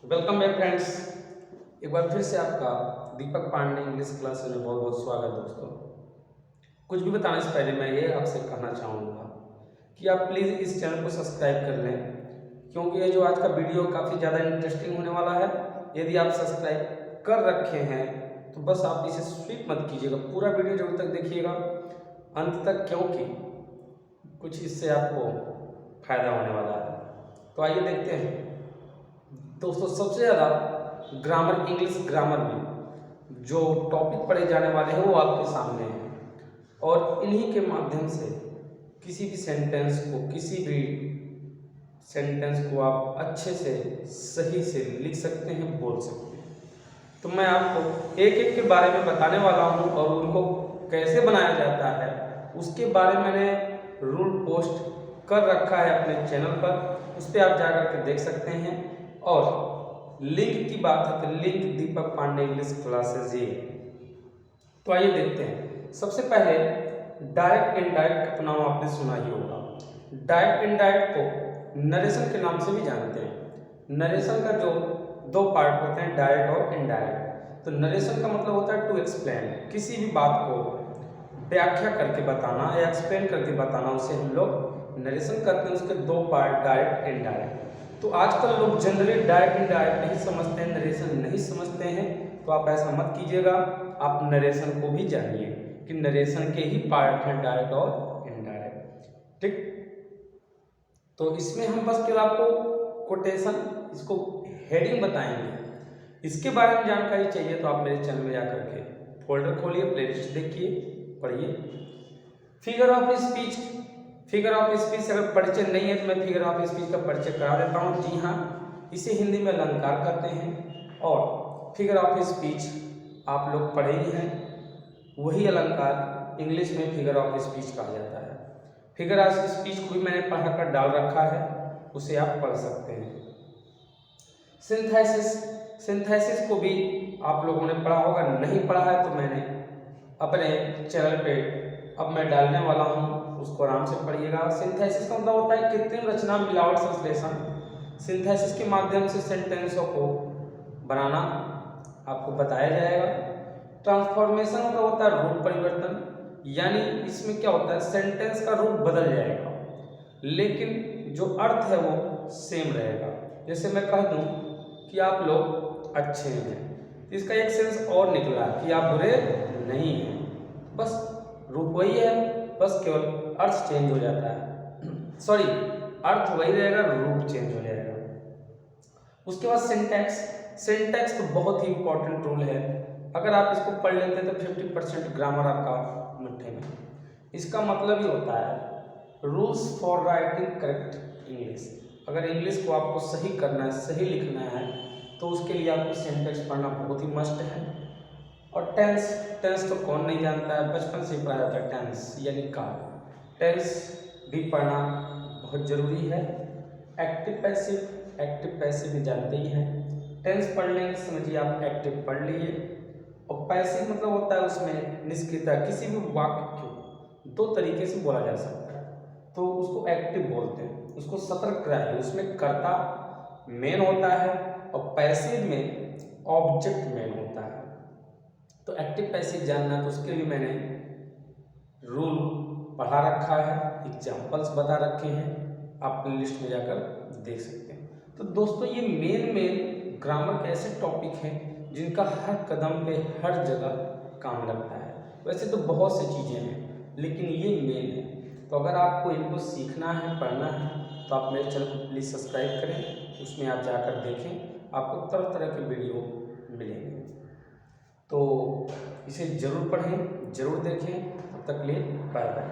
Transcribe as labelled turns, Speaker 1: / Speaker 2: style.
Speaker 1: Welcome back friends. एक बार फिर से आपका दीपक पांडे इंग्लिश क्लास में बहुत बहुत स्वागत दोस्तों। कुछ भी बताने से पहले मैं ये आपसे कहना चाहूँगा कि आप प्लीज़ इस चैनल को सब्सक्राइब कर लें, क्योंकि ये जो आज का वीडियो काफ़ी ज़्यादा इंटरेस्टिंग होने वाला है। यदि आप सब्सक्राइब कर रखे हैं तो बस आप इसे स्किप मत कीजिएगा, पूरा वीडियो जरूर तक देखिएगा अंत तक, क्योंकि कुछ इससे आपको फायदा होने वाला है। तो आइए देखते हैं दोस्तों। सबसे ज़्यादा ग्रामर, इंग्लिश ग्रामर में जो टॉपिक पढ़े जाने वाले हैं वो आपके सामने हैं, और इन्हीं के माध्यम से किसी भी सेंटेंस को आप अच्छे से सही से लिख सकते हैं, बोल सकते हैं। तो मैं आपको एक एक के बारे में बताने वाला हूँ, और उनको कैसे बनाया जाता है उसके बारे में मैंने रूल पोस्ट कर रखा है अपने चैनल पर, उस पर आप जाकर के देख सकते हैं। और लिंक की बात है तो लिंक दीपक पांडे इंग्लिश क्लासेस ये। तो आइए देखते हैं। सबसे पहले डायरेक्ट इनडायरेक्ट का नाम आपने सुना ही होगा। डायरेक्ट इनडायरेक्ट को नरेशन के नाम से भी जानते हैं। नरेशन का जो दो पार्ट होते हैं, डायरेक्ट और इनडायरेक्ट। तो नरेशन का मतलब होता है टू एक्सप्लेन, किसी भी बात को व्याख्या करके बताना या एक्सप्लेन करके बताना, उसे हम लोग नरेशन करते हैं। उसके दो पार्ट, डायरेक्ट इनडायरेक्ट। तो आजकल लोग जनरली डायरेक्ट इनडायरेक्ट नहीं समझते हैं, नरेशन नहीं समझते हैं। तो आप ऐसा मत कीजिएगा, आप नरेशन को भी जानिए कि नरेशन के ही पार्ट हैं डायरेक्ट और इनडायरेक्ट। ठीक, तो इसमें हम बस केवल आपको कोटेशन, इसको हेडिंग बताएंगे। इसके बारे में जानकारी चाहिए तो आप मेरे चैनल में जाकर के फोल्डर खोलिए, प्लेलिस्ट देखिए, पढ़िए। Figure of speech, figure of speech अगर परिचय नहीं है तो मैं फिगर ऑफ स्पीच का परिचय करा देता हूँ। जी हाँ, इसे हिंदी में अलंकार कहते हैं, और फिगर ऑफ स्पीच आप लोग पढ़े ही हैं, वही अलंकार इंग्लिश में फिगर ऑफ स्पीच कहा जाता है। फिगर ऑफ स्पीच को भी मैंने पढ़ा कर डाल रखा है, उसे आप पढ़ सकते हैं। सिंथेसिस, सिंथेसिस को भी आप लोगों ने पढ़ा होगा, नहीं पढ़ा है तो मैंने अपने चैनल पे अब मैं डालने वाला हूँ, उसको आराम से पढ़िएगा। सिंथेसिस का मतलब होता है कृत्रिम रचना, मिलावट, संश्लेषण। सिंथेसिस के माध्यम से सेंटेंसों को बनाना आपको बताया जाएगा। ट्रांसफॉर्मेशन का होता है रूप परिवर्तन, यानी इसमें क्या होता है, सेंटेंस का रूप बदल जाएगा लेकिन जो अर्थ है वो सेम रहेगा। जैसे मैं कह दूं कि आप लोग अच्छे हैं, इसका एक सेंस और निकला कि आप बुरे नहीं हैं, बस रूप वही है, बस केवल अर्थ चेंज हो जाता है। सॉरी, अर्थ वही रहेगा, रूप चेंज हो जाएगा। उसके बाद सिंटैक्स, सिंटैक्स तो बहुत ही इंपॉर्टेंट रूल है। अगर आप इसको पढ़ लेते हैं तो 50% ग्रामर आपका मुट्ठी में। इसका मतलब ही होता है rules for writing correct English. अगर इंग्लिश को आपको सही करना है, सही लिखना है, तो उसके लिए आपको सिंटैक्स पढ़ना बहुत ही मस्ट है। और टेंस, टेंस तो कौन नहीं जानता है, बचपन से पढ़ा जाता है टेंस यानी काल। टेंस भी पढ़ना बहुत जरूरी है। एक्टिव पैसिव, एक्टिव पैसिव भी जानते ही हैं। टेंस पढ़ लेंगे, समझिए आप एक्टिव पढ़ लीजिए। और पैसिव मतलब होता है उसमें निष्क्रियता, किसी भी वाक्य को दो तरीके से बोला जा सकता है, तो उसको एक्टिव बोलते हैं। उसको सतर्क रहिए, उसमें कर्ता मेन होता है और पैसिव में ऑब्जेक्ट मेन होता है। तो एक्टिव पैसिव जानना, तो उसके लिए मैंने रूल पढ़ा रखा है, एग्जाम्पल्स बता रखे हैं, आप लिस्ट में जाकर देख सकते हैं। तो दोस्तों ये मेन ग्रामर के ऐसे टॉपिक हैं जिनका हर कदम पे हर जगह काम लगता है। वैसे तो बहुत सी चीज़ें हैं लेकिन ये मेन है। तो अगर आपको इनको सीखना है, पढ़ना है, तो आप मेरे चैनल को प्लीज़ सब्सक्राइब करें, उसमें आप जाकर देखें, आपको तरह तरह के वीडियो मिलेंगे। तो इसे ज़रूर पढ़ें, ज़रूर देखें। तब तक के लिए बाय बाय।